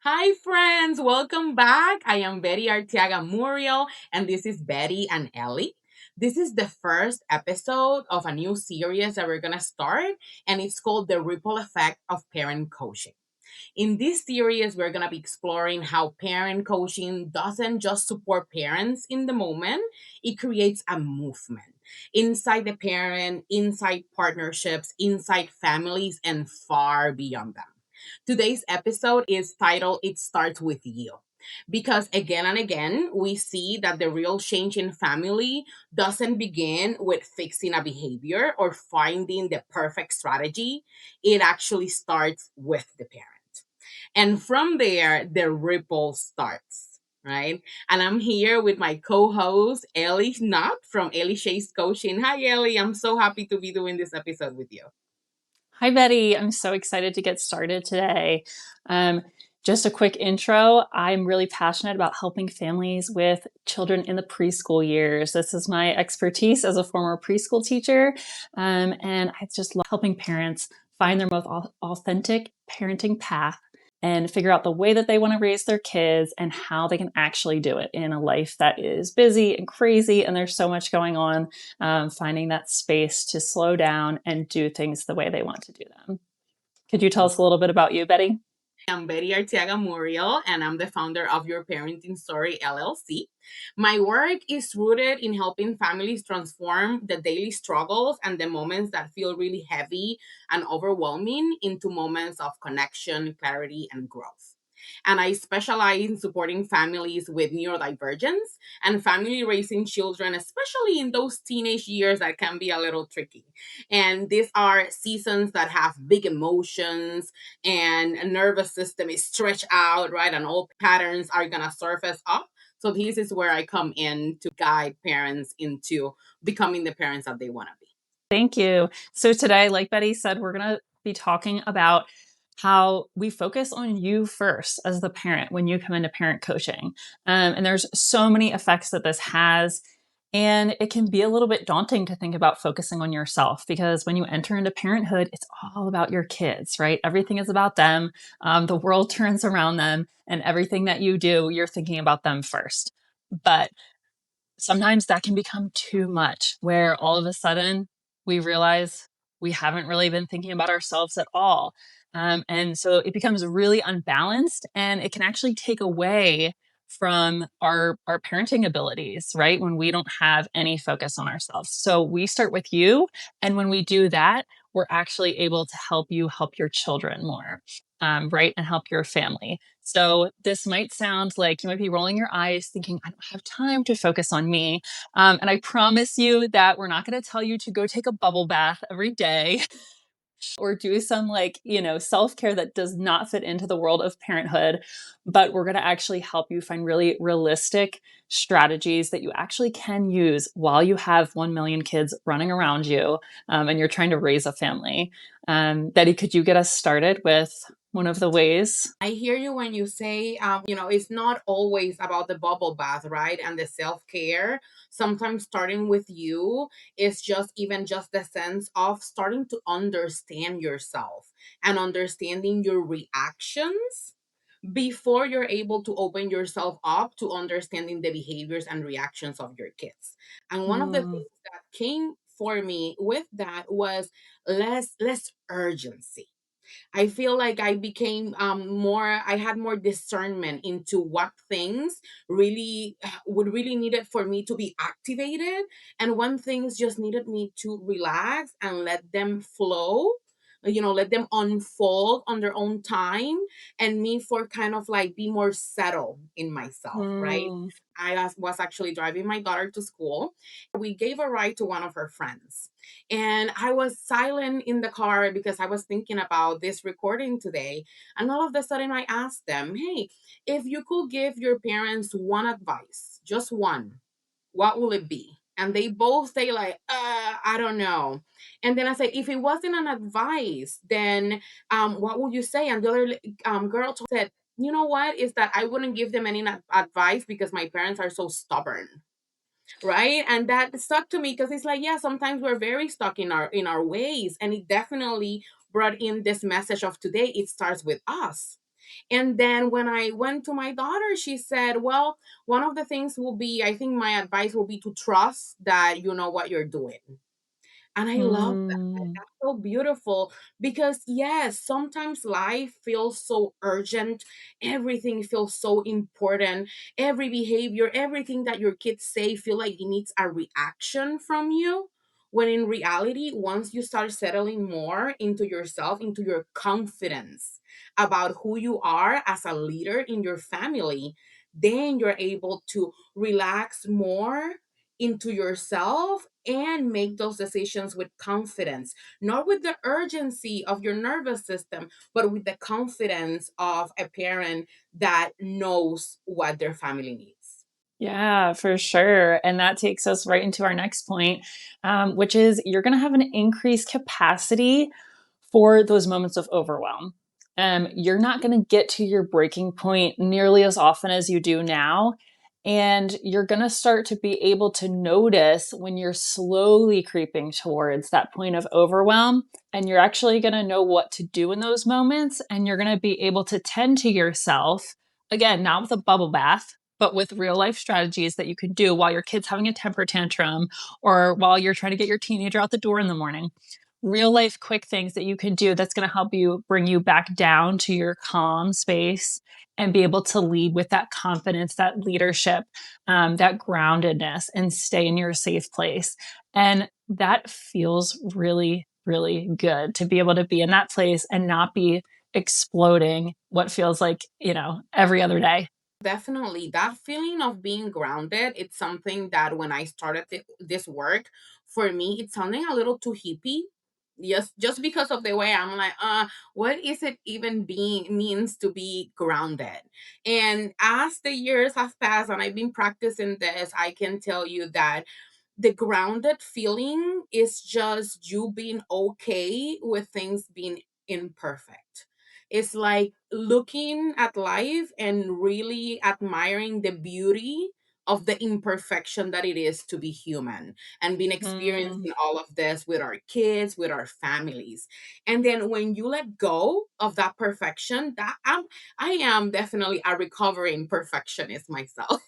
Hi, friends. Welcome back. I am Betty Arteaga Muriel, and this is Betty and Ellie. This is the first episode of a new series that we're going to start, and it's called The Ripple Effect of Parent Coaching. In this series, we're going to be exploring how parent coaching doesn't just support parents in the moment, it creates a movement inside the parent, inside partnerships, inside families, and far beyond them. Today's episode is titled It Starts With You. Because again and again, we see that the real change in family doesn't begin with fixing a behavior or finding the perfect strategy. It actually starts with the parent. And from there, the ripple starts, right? And I'm here with my co host, Ellie Knott from Ellie Chase Coaching. Hi, Ellie. I'm so happy to be doing this episode with you. Hi, Betty. I'm so excited to get started today. Um, just a quick intro. I'm really passionate about helping families with children in the preschool years. This is my expertise as a former preschool teacher. And I just love helping parents find their most authentic parenting path and figure out the way that they want to raise their kids and how they can actually do it in a life that is busy and crazy and there's so much going on, finding that space to slow down and do things the way they want to do them. Could you tell us a little bit about you, Betty? I'm Betty Arteaga Muriel, and I'm the founder of Your Parenting Story LLC. My work is rooted in helping families transform the daily struggles and the moments that feel really heavy and overwhelming into moments of connection, clarity, and growth. And I specialize in supporting families with neurodivergence and family raising children, especially in those teenage years that can be a little tricky. And these are seasons that have big emotions and a nervous system is stretched out, right? And all patterns are going to surface up. So this is where I come in to guide parents into becoming the parents that they want to be. Thank you. So today, like Betty said, we're going to be talking about how we focus on you first as the parent when you come into parent coaching. And there's so many effects that this has. And it can be a little bit daunting to think about focusing on yourself because when you enter into parenthood, it's all about your kids, right? Everything is about them. The world turns around them, and everything that you do, you're thinking about them first. But sometimes that can become too much, where all of a sudden we realize we haven't really been thinking about ourselves at all. And so it becomes really unbalanced and it can actually take away from our parenting abilities, right? When we don't have any focus on ourselves. So we start with you. And when we do that, we're actually able to help you help your children more, right? And help your family. So this might sound like you might be rolling your eyes thinking, I don't have time to focus on me. And I promise you that we're not going to tell you to go take a bubble bath every day or do some self-care that does not fit into the world of parenthood, but we're going to actually help you find really realistic strategies that you actually can use while you have 1 million kids running around you, and you're trying to raise a family. Betty, could you get us started with one of the ways? I hear you when you say, it's not always about the bubble bath, right? And the self care. Sometimes starting with you is just even just the sense of starting to understand yourself and understanding your reactions before you're able to open yourself up to understanding the behaviors and reactions of your kids. And one of the Mm, things that came for me with that was less urgency. I feel like I became more, I had more discernment into what things really would really needed for me to be activated, and when things just needed me to relax and let them flow, let them unfold on their own time, and me for kind of like be more settled in myself, right? mm, I was actually driving my daughter to school. We gave a ride to one of her friends, and I was silent in the car because I was thinking about this recording today. And all of a sudden, I asked them, hey, if you could give your parents one advice, just one, what will it be? And they both say, like, I don't know. And then I say, if it wasn't an advice, then what would you say? And the other girl said, you know what? Is that I wouldn't give them any advice because my parents are so stubborn, right? And that stuck to me because it's like, yeah, sometimes we're very stuck in our ways, and it definitely brought in this message of today. It starts with us. And then when I went to my daughter, she said, well, one of the things will be, I think my advice will be to trust that you know what you're doing. And I love that. Mm. That's so beautiful because, yes, sometimes life feels so urgent. Everything feels so important. Every behavior, everything that your kids say feel like it needs a reaction from you. When in reality, once you start settling more into yourself, into your confidence about who you are as a leader in your family, then you're able to relax more into yourself and make those decisions with confidence, not with the urgency of your nervous system, but with the confidence of a parent that knows what their family needs. Yeah, for sure. And that takes us right into our next point, which is you're going to have an increased capacity for those moments of overwhelm. You're not going to get to your breaking point nearly as often as you do now. And you're going to start to be able to notice when you're slowly creeping towards that point of overwhelm. And you're actually going to know what to do in those moments. And you're going to be able to tend to yourself, again, not with a bubble bath, but with real life strategies that you can do while your kid's having a temper tantrum or while you're trying to get your teenager out the door in the morning. Real life quick things that you can do that's going to help you bring you back down to your calm space and be able to lead with that confidence, that leadership, that groundedness, and stay in your safe place. And that feels really, really good to be able to be in that place and not be exploding what feels like, every other day. Definitely. That feeling of being grounded, it's something that when I started this work, for me, it's sounding a little too hippie. Just because of the way I'm like, what is it even being means to be grounded? And as the years have passed and I've been practicing this, I can tell you that the grounded feeling is just you being okay with things being imperfect. It's like looking at life and really admiring the beauty of the imperfection that it is to be human and been Mm, experiencing all of this with our kids, with our families. And then when you let go of that perfection, I am definitely a recovering perfectionist myself.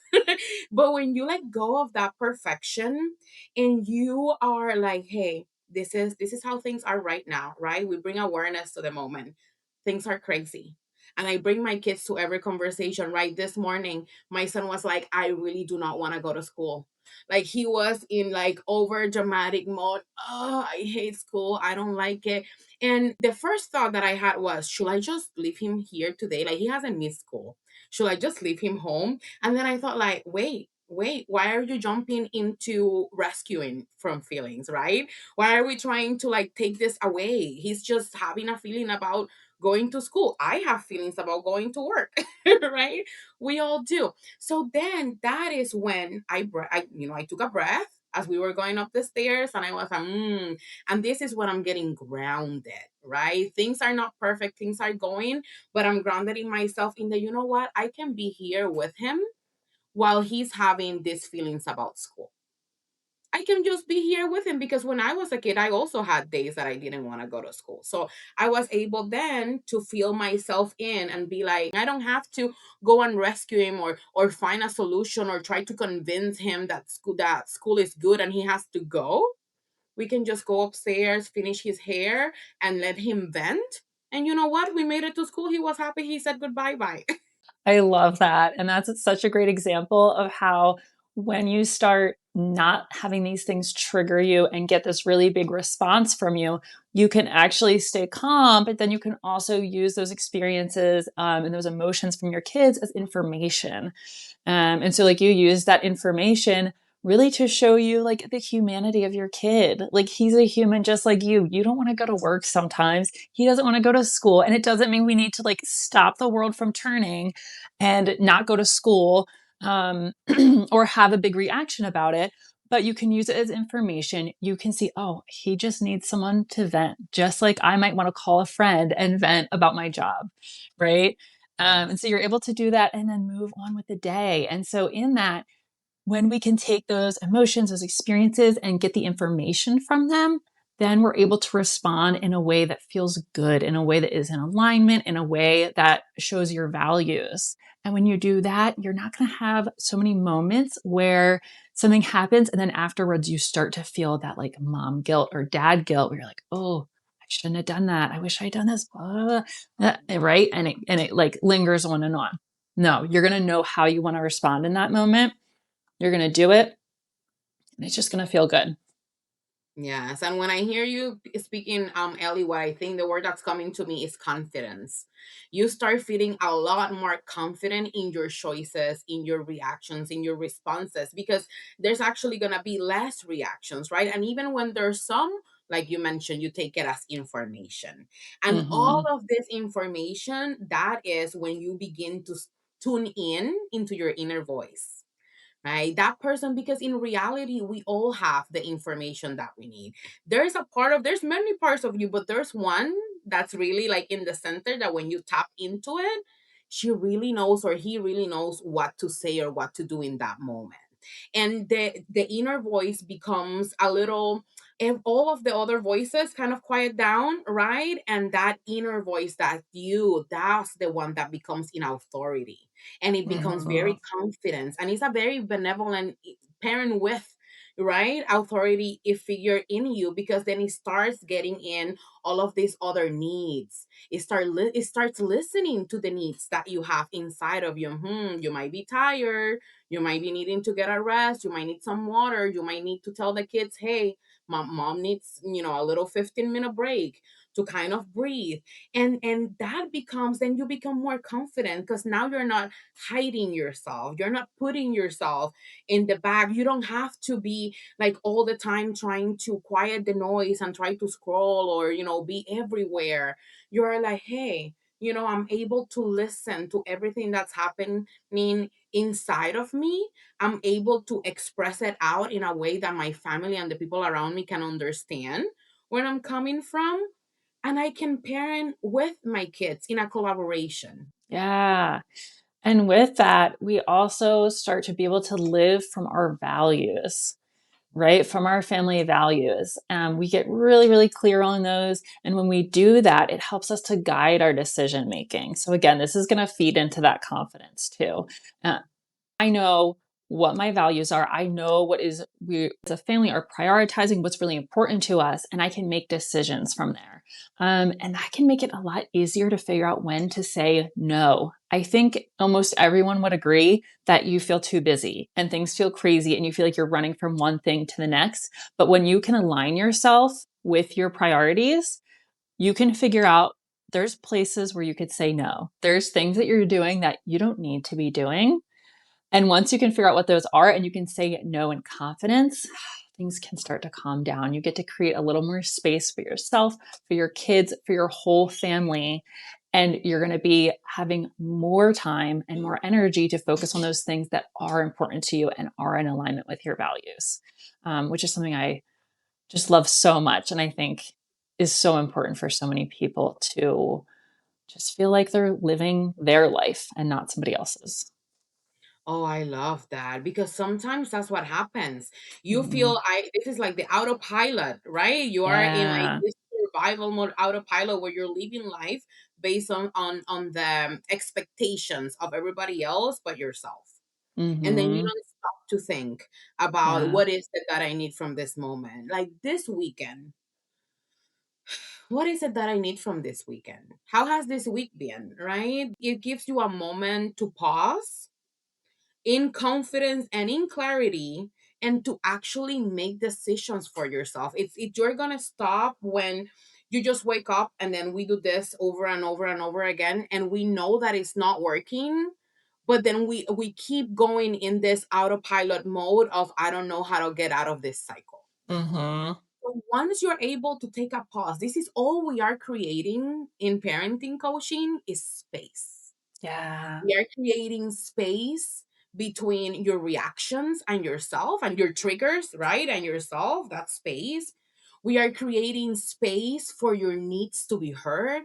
But when you let go of that perfection and you are like, hey, this is how things are right now, right? We bring awareness to the moment. Things are crazy. And I bring my kids to every conversation. Right, this morning my son was like, I really do not want to go to school. Like he was in like over dramatic mode. Oh, I hate school, I don't like it. And the first thought that I had was, should I just leave him here today? Like he hasn't missed school. Should I just leave him home? And then I thought, like, wait, why are you jumping into rescuing from feelings, right? Why are we trying to like take this away? He's just having a feeling about going to school. I have feelings about going to work, right? We all do. So then that is when I took a breath as we were going up the stairs, and I was like, and this is when I'm getting grounded, right? Things are not perfect, things are going, but I'm grounded in myself in that, you know what? I can be here with him while he's having these feelings about school. I can just be here with him because when I was a kid, I also had days that I didn't want to go to school. So I was able then to feel myself in and be like, I don't have to go and rescue him or find a solution or try to convince him that school is good and he has to go. We can just go upstairs, finish his hair, and let him vent. And you know what? We made it to school. He was happy. He said goodbye bye. I love that. And that's such a great example of how when you start not having these things trigger you and get this really big response from you, you can actually stay calm, but then you can also use those experiences and those emotions from your kids as information. And so, like, you use that information really to show you like the humanity of your kid. Like, he's a human just like you. You don't want to go to work sometimes. He doesn't want to go to school. And it doesn't mean we need to like stop the world from turning and not go to school or have a big reaction about it. But you can use it as information. You can see, oh, he just needs someone to vent, just like I might want to call a friend and vent about my job, right? And Yes. so you're able to do that and then move on with the day. And so, in that, when we can take those emotions, those experiences, and get the information from them, then we're able to respond in a way that feels good, in a way that is in alignment, in a way that shows your values. And when you do that, you're not going to have so many moments where something happens and then afterwards you start to feel that like mom guilt or dad guilt where you're like, oh, I shouldn't have done that. I wish I'd done this. Right. And it like lingers on and on. No, you're going to know how you want to respond in that moment. You're going to do it and it's just going to feel good. Yes, and when I hear you speaking, Ellie, what I think the word that's coming to me is confidence. You start feeling a lot more confident in your choices, in your reactions, in your responses, because there's actually gonna be less reactions, right? And even when there's some, like you mentioned, you take it as information, and all Hmm. of this information, that is when you begin to tune in into your inner voice, right? That person, because in reality we all have the information that we need. There's many parts of you, but there's one that's really like in the center, that when you tap into it, she really knows, or he really knows what to say or what to do in that moment. And the inner voice becomes a little, if all of the other voices kind of quiet down, right? And that inner voice, that's the one that becomes in authority, and it becomes Hmm. very confident, and it's a very benevolent parent with, right, authority figure in you, because then it starts getting in all of these other needs. It starts listening to the needs that you have inside of you. You might be tired, you might be needing to get a rest, you might need some water, you might need to tell the kids, hey, mom needs, a little 15-minute break to kind of breathe. And that becomes, then you become more confident, because now you're not hiding yourself, you're not putting yourself in the back. You don't have to be like all the time trying to quiet the noise and try to scroll, or be everywhere. You're like, hey, I'm able to listen to everything that's happening inside of me. I'm able to express it out in a way that my family and the people around me can understand where I'm coming from, and I can parent with my kids in a collaboration. Yeah. And with that, we also start to be able to live from our values, right? From our family values. We get really, really clear on those. And when we do that, it helps us to guide our decision making. So, again, this is going to feed into that confidence too. Uh, I know what my values are. I know what is we as a family are prioritizing, what's really important to us, and I can make decisions from there. And that can make it a lot easier to figure out when to say no. I think almost everyone would agree that you feel too busy and things feel crazy and you feel like you're running from one thing to the next. But when you can align yourself with your priorities, you can figure out there's places where you could say no. There's things that you're doing that you don't need to be doing, and once you can figure out what those are and you can say no in confidence, things can start to calm down. You get to create a little more space for yourself, for your kids, for your whole family. And you're going to be having more time and more energy to focus on those things that are important to you and are in alignment with your values, which is something I just love so much. And I think is so important for so many people to just feel like they're living their life and not somebody else's. Oh, I love that, because sometimes that's what happens. You Mhm. feel, I this is like the autopilot, right? You are in like Yeah. this survival mode autopilot, where you're living life based on the expectations of everybody else but yourself. And then you Mhm. don't stop to think about Yeah. what is it that I need from this moment. Like this weekend, what is it that I need from this weekend? How has this week been, right? It gives you a moment to pause in confidence and in clarity, and to actually make decisions for yourself. You're gonna stop when you just wake up, and then we do this over and over and over again, and we know that it's not working, but then we keep going in this autopilot mode of, I don't know how to get out of this cycle. Mhm. So once you're able to take a pause, this is all we are creating in parenting coaching, is space. Yeah. We are creating space between your reactions and yourself, and your triggers, right? And yourself, that space. We are creating space for your needs to be heard.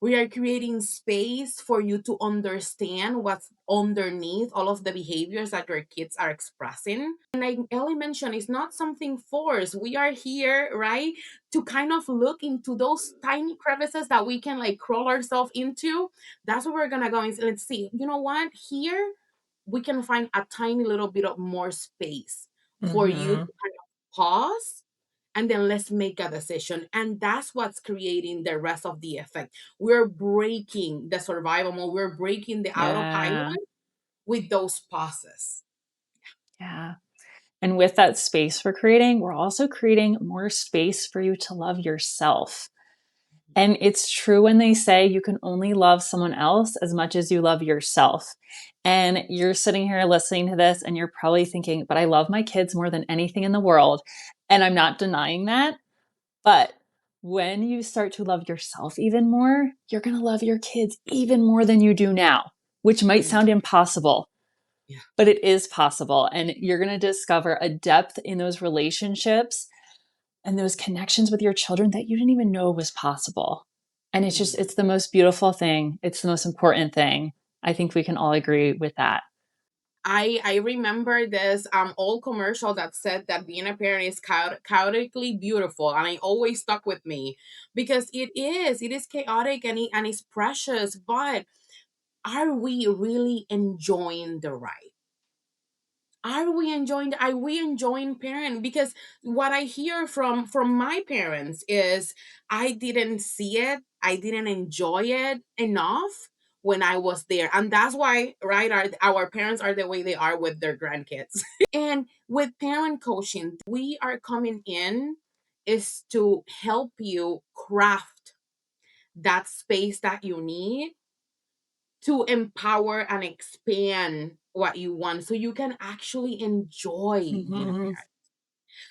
We are creating space for you to understand what's underneath all of the behaviors that your kids are expressing. And like Ellie mentioned, it's not something forced. We are here, right, to kind of look into those tiny crevices that we can like crawl ourselves into. That's what we're gonna go and say, let's see, you know what? Here we can find a tiny little bit of more space for you to Mm-hmm. kind of pause, and then let's make a decision. And that's what's creating the rest of the effect. We're breaking the survival mode, we're breaking the autopilot Yeah. with those pauses. Yeah. And with that space we're creating, we're also creating more space for you to love yourself. And it's true when they say you can only love someone else as much as you love yourself. And you're sitting here listening to this and you're probably thinking, but I love my kids more than anything in the world. And I'm not denying that. But when you start to love yourself even more, you're going to love your kids even more than you do now, which might Mm, sound impossible, yeah. but it is possible. And you're going to discover a depth in those relationships and those connections with your children that you didn't even know was possible. And it's just, Mm. it's the most beautiful thing. It's the most important thing. I think we can all agree with that. I remember this old commercial that said that being a parent is chaotically beautiful, and it always stuck with me because it is chaotic, and it's precious, but are we really enjoying the ride? Are we enjoying parent? Because what I hear from my parents is I didn't see it, I didn't enjoy it enough when I was there. And that's why, right, our parents are the way they are with their grandkids. And with parent coaching, we are coming in is to help you craft that space that you need to empower and expand what you want so you can actually enjoy being a Mm-hmm. parent.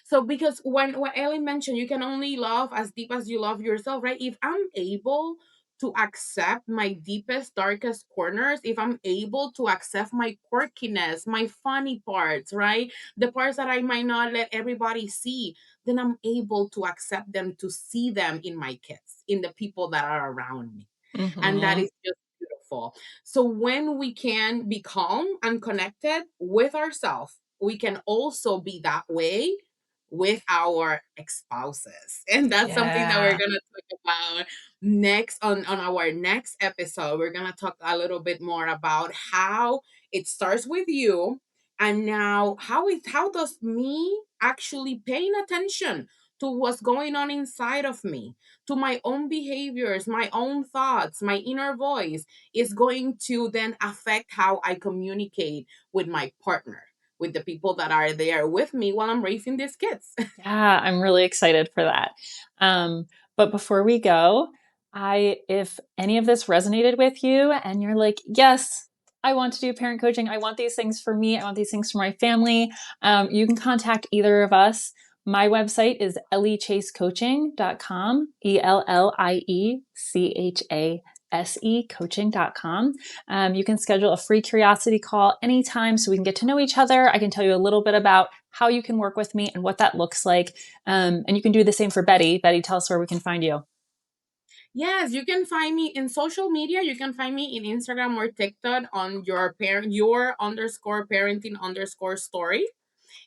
So because when what Ellie mentioned, you can only love as deep as you love yourself, right? If I'm able to accept my deepest, darkest corners, if I'm able to accept my quirkiness, my funny parts, right? The parts that I might not let everybody see, then I'm able to accept them, to see them in my kids, in the people that are around me. And that Mm-hmm. is just beautiful. So when we can be calm and connected with ourselves, we can also be that way with our spouses. And that's something that we're Yeah. going to talk about next on our next episode. We're going to talk a little bit more about how it starts with you, and now how does me actually paying attention to what's going on inside of me, to my own behaviors, my own thoughts, my inner voice, is going to then affect how I communicate with my partner, with the people that are there with me while I'm raising these kids. Yeah, I'm really excited for that. But before we go, if any of this resonated with you and you're like, yes, I want to do parent coaching, I want these things for me, I want these things for my family, you can contact either of us. My website is elliechasecoaching.com, ELLIECHASE coaching.com. You can schedule a free curiosity call anytime so we can get to know each other. I can tell you a little bit about how you can work with me and what that looks like. And you can do the same for Betty. Betty, tell us where we can find you. Yes, you can find me in social media. You can find me in Instagram or TikTok on your underscore parenting underscore story.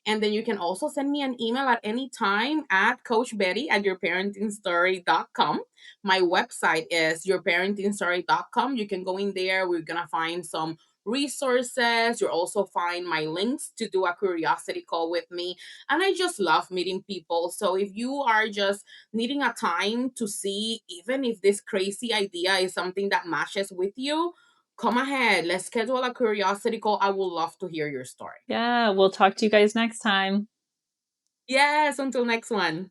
And then you can also send me an email at any time at coachbetty@yourparentingstory.com. My website is yourparentingstory.com. You can go in there. We're going to find some resources. You'll also find my links to do a curiosity call with me. And I just love meeting people. So if you are just needing a time to see, even if this crazy idea is something that matches with you, come ahead. Let's schedule a curiosity call. I would love to hear your story. Yeah, we'll talk to you guys next time. Yes, until next one.